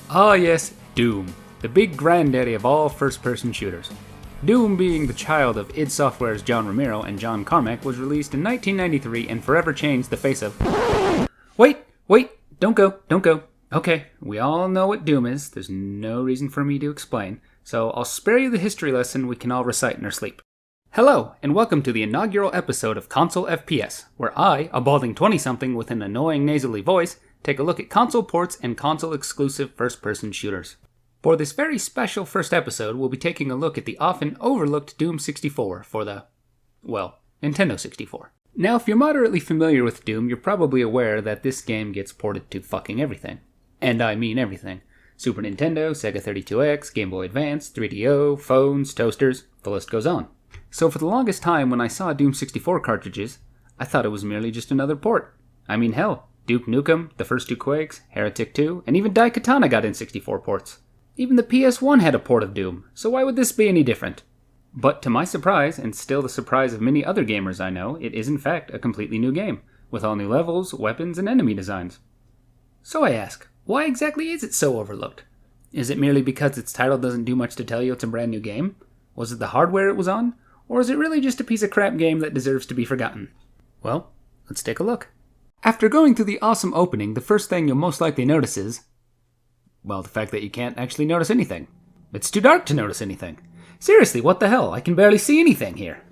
Ah yes, Doom, the big granddaddy of all first-person shooters. Doom, being the child of id Software's John Romero and John Carmack, was released in 1993 and forever changed the face of... Wait, don't go. Okay, we all know what Doom is, there's no reason for me to explain, so I'll spare you the history lesson we can all recite in our sleep. Hello, and welcome to the inaugural episode of Console FPS, where I, a balding 20-something with an annoying nasally voice, take a look at console ports and console-exclusive first-person shooters. For this very special first episode, we'll be taking a look at the often overlooked Doom 64 for the, well, Nintendo 64. Now, if you're moderately familiar with Doom, you're probably aware that this game gets ported to fucking everything. And I mean everything. Super Nintendo, Sega 32X, Game Boy Advance, 3DO, phones, toasters, the list goes on. So for the longest time when I saw Doom 64 cartridges, I thought it was merely just another port. I mean hell, Duke Nukem, the first two Quakes, Heretic 2, and even Daikatana got N64 ports. Even the PS1 had a port of Doom, so why would this be any different? But to my surprise, and still the surprise of many other gamers I know, it is in fact a completely new game, with all new levels, weapons, and enemy designs. So I ask, why exactly is it so overlooked? Is it merely because its title doesn't do much to tell you it's a brand new game? Was it the hardware it was on? Or is it really just a piece of crap game that deserves to be forgotten? Well, let's take a look. After going through the awesome opening, the first thing you'll most likely notice is, well, the fact that you can't actually notice anything. It's too dark to notice anything. Seriously, what the hell? I can barely see anything here.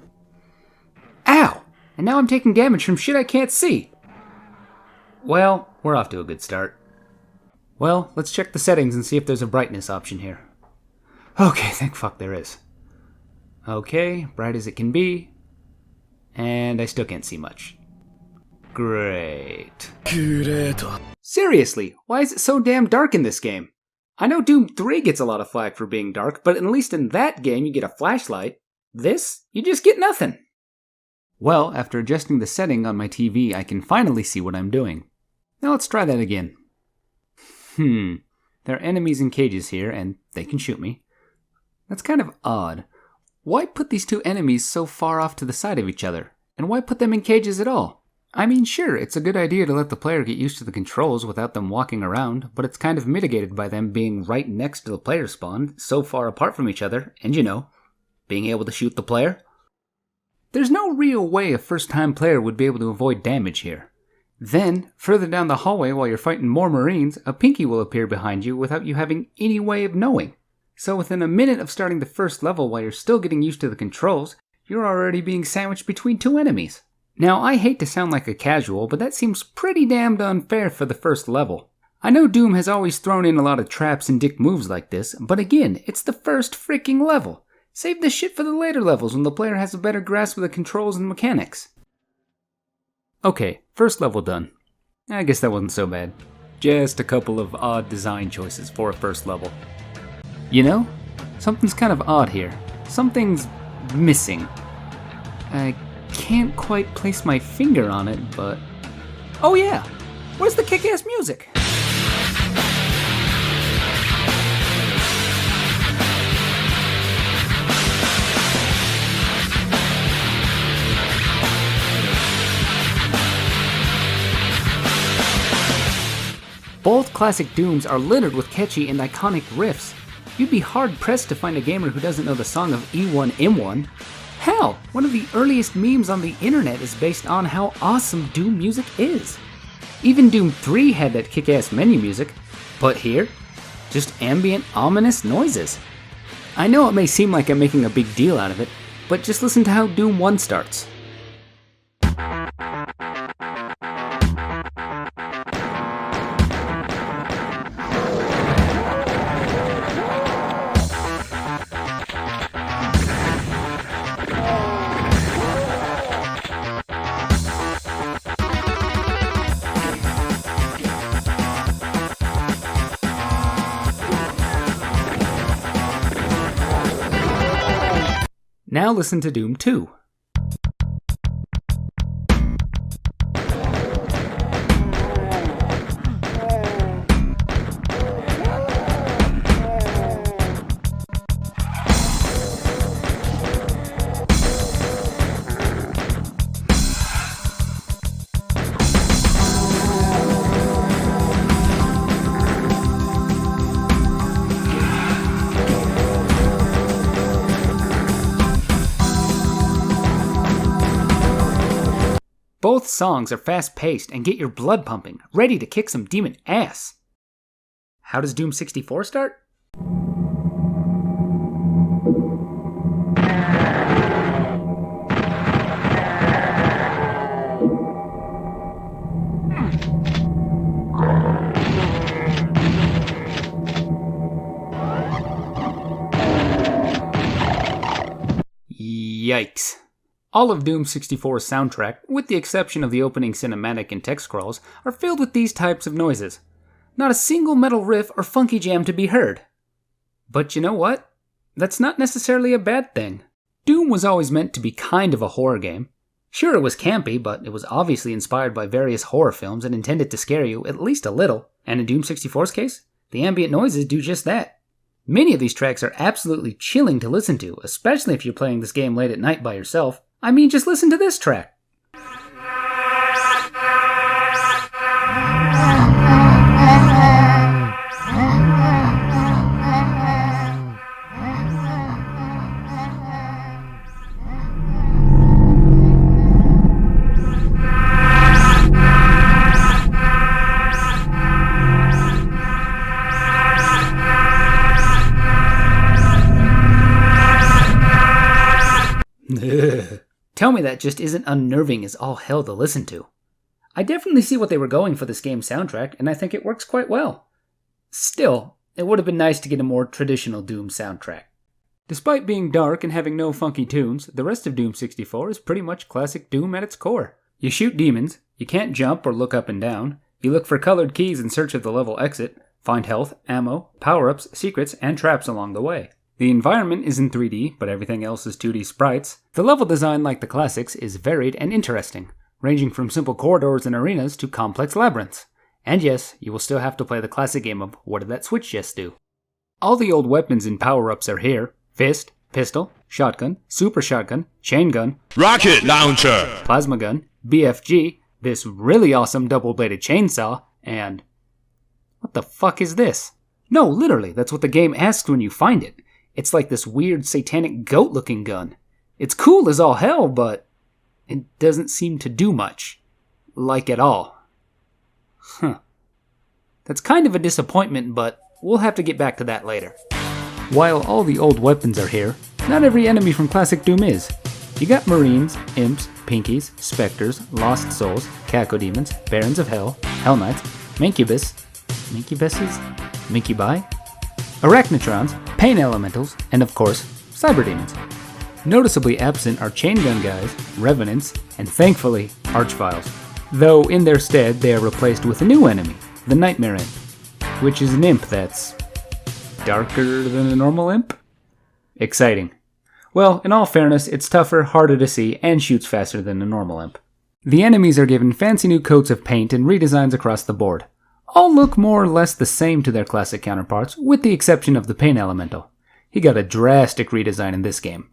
Ow! And now I'm taking damage from shit I can't see. Well, we're off to a good start. Well, let's check the settings and see if there's a brightness option here. Okay, thank fuck there is. Okay, bright as it can be. And I still can't see much. Great. Seriously, why is it so damn dark in this game? I know Doom 3 gets a lot of flack for being dark, but at least in that game you get a flashlight. This? You just get nothing. Well, after adjusting the setting on my TV, I can finally see what I'm doing. Now let's try that again. There are enemies in cages here, and they can shoot me. That's kind of odd. Why put these two enemies so far off to the side of each other? And why put them in cages at all? I mean, sure, it's a good idea to let the player get used to the controls without them walking around, but it's kind of mitigated by them being right next to the player spawn, so far apart from each other, and you know, being able to shoot the player. There's no real way a first-time player would be able to avoid damage here. Then, further down the hallway while you're fighting more Marines, a pinky will appear behind you without you having any way of knowing. So within a minute of starting the first level while you're still getting used to the controls, you're already being sandwiched between two enemies. Now, I hate to sound like a casual, but that seems pretty damned unfair for the first level. I know Doom has always thrown in a lot of traps and dick moves like this, but again, it's the first freaking level. Save this shit for the later levels when the player has a better grasp of the controls and mechanics. Okay, first level done. I guess that wasn't so bad. Just a couple of odd design choices for a first level. You know, something's kind of odd here. Something's missing. I can't quite place my finger on it, but... Oh yeah! Where's the kick-ass music? Both classic Dooms are littered with catchy and iconic riffs. You'd be hard-pressed to find a gamer who doesn't know the song of E1M1. Hell, one of the earliest memes on the internet is based on how awesome Doom music is. Even Doom 3 had that kick-ass menu music, but here, just ambient, ominous noises. I know it may seem like I'm making a big deal out of it, but just listen to how Doom 1 starts. Now listen to Doom 2. Both songs are fast-paced and get your blood pumping, ready to kick some demon ass. How does Doom 64 start? Yikes. All of Doom 64's soundtrack, with the exception of the opening cinematic and text scrolls, are filled with these types of noises. Not a single metal riff or funky jam to be heard. But you know what? That's not necessarily a bad thing. Doom was always meant to be kind of a horror game. Sure, it was campy, but it was obviously inspired by various horror films and intended to scare you at least a little. And in Doom 64's case, the ambient noises do just that. Many of these tracks are absolutely chilling to listen to, especially if you're playing this game late at night by yourself. I mean, just listen to this track. Tell me that just isn't unnerving as all hell to listen to. I definitely see what they were going for this game's soundtrack, and I think it works quite well. Still, it would have been nice to get a more traditional Doom soundtrack. Despite being dark and having no funky tunes, the rest of Doom 64 is pretty much classic Doom at its core. You shoot demons, you can't jump or look up and down, you look for colored keys in search of the level exit, find health, ammo, power-ups, secrets, and traps along the way. The environment is in 3D, but everything else is 2D sprites. The level design, like the classics, is varied and interesting, ranging from simple corridors and arenas to complex labyrinths. And yes, you will still have to play the classic game of What Did That Switch Just Do? All the old weapons and power-ups are here: fist, pistol, shotgun, super shotgun, chain gun, rocket launcher, plasma gun, BFG, this really awesome double-bladed chainsaw, and... what the fuck is this? No, literally, that's what the game asks when you find it. It's like this weird satanic goat-looking gun. It's cool as all hell, but it doesn't seem to do much. Like at all. That's kind of a disappointment, but we'll have to get back to that later. While all the old weapons are here, not every enemy from classic Doom is. You got Marines, Imps, Pinkies, Spectres, Lost Souls, Cacodemons, Barons of Hell, Hell Knights, Mincubuses, Mincubi, Arachnotrons, Pain Elementals, and of course, Cyberdemons. Noticeably absent are Chain Gun guys, Revenants, and thankfully, Archviles. Though in their stead, they are replaced with a new enemy, the Nightmare Imp, which is an imp that's darker than a normal imp? Exciting. Well, in all fairness, it's tougher, harder to see, and shoots faster than a normal imp. The enemies are given fancy new coats of paint and redesigns across the board. All look more or less the same to their classic counterparts, with the exception of the Pain Elemental. He got a drastic redesign in this game.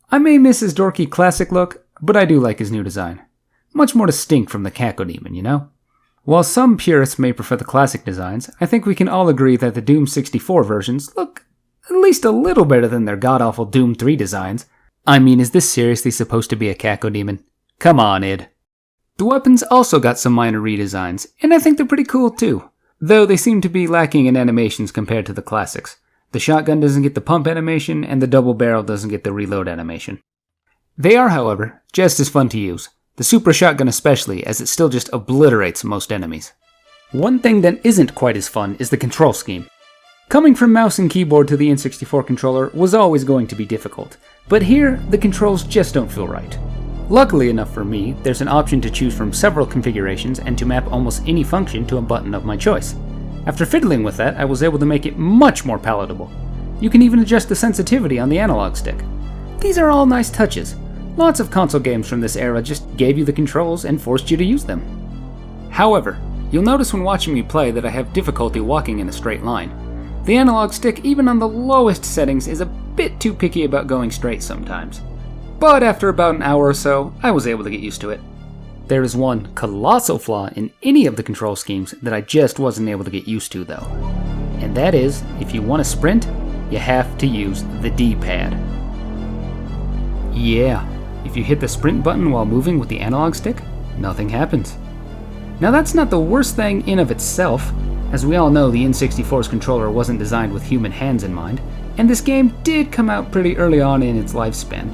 I may miss his dorky classic look, but I do like his new design. Much more distinct from the Cacodemon, you know? While some purists may prefer the classic designs, I think we can all agree that the Doom 64 versions look at least a little better than their god-awful Doom 3 designs. I mean, is this seriously supposed to be a Cacodemon? Come on, id. The weapons also got some minor redesigns, and I think they're pretty cool too, though they seem to be lacking in animations compared to the classics. The shotgun doesn't get the pump animation, and the double barrel doesn't get the reload animation. They are, however, just as fun to use, the super shotgun especially, as it still just obliterates most enemies. One thing that isn't quite as fun is the control scheme. Coming from mouse and keyboard to the N64 controller was always going to be difficult, but here, the controls just don't feel right. Luckily enough for me, there's an option to choose from several configurations and to map almost any function to a button of my choice. After fiddling with that, I was able to make it much more palatable. You can even adjust the sensitivity on the analog stick. These are all nice touches. Lots of console games from this era just gave you the controls and forced you to use them. However, you'll notice when watching me play that I have difficulty walking in a straight line. The analog stick, even on the lowest settings, is a bit too picky about going straight sometimes. But after about an hour or so, I was able to get used to it. There is one colossal flaw in any of the control schemes that I just wasn't able to get used to though. And that is, if you want to sprint, you have to use the D-pad. Yeah, if you hit the sprint button while moving with the analog stick, nothing happens. Now that's not the worst thing in of itself. As we all know, the N64's controller wasn't designed with human hands in mind, and this game did come out pretty early on in its lifespan.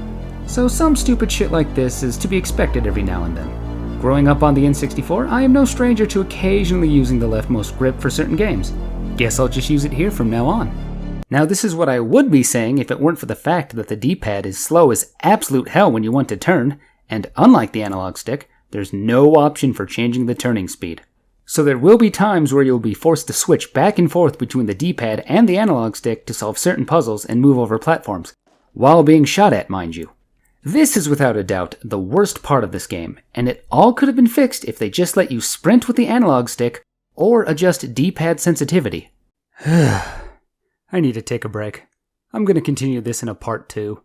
So some stupid shit like this is to be expected every now and then. Growing up on the N64, I am no stranger to occasionally using the leftmost grip for certain games. Guess I'll just use it here from now on. Now this is what I would be saying if it weren't for the fact that the D-pad is slow as absolute hell when you want to turn, and unlike the analog stick, there's no option for changing the turning speed. So there will be times where you'll be forced to switch back and forth between the D-pad and the analog stick to solve certain puzzles and move over platforms, while being shot at, mind you. This is without a doubt the worst part of this game, and it all could have been fixed if they just let you sprint with the analog stick or adjust D-pad sensitivity. I need to take a break. I'm going to continue this in a part 2.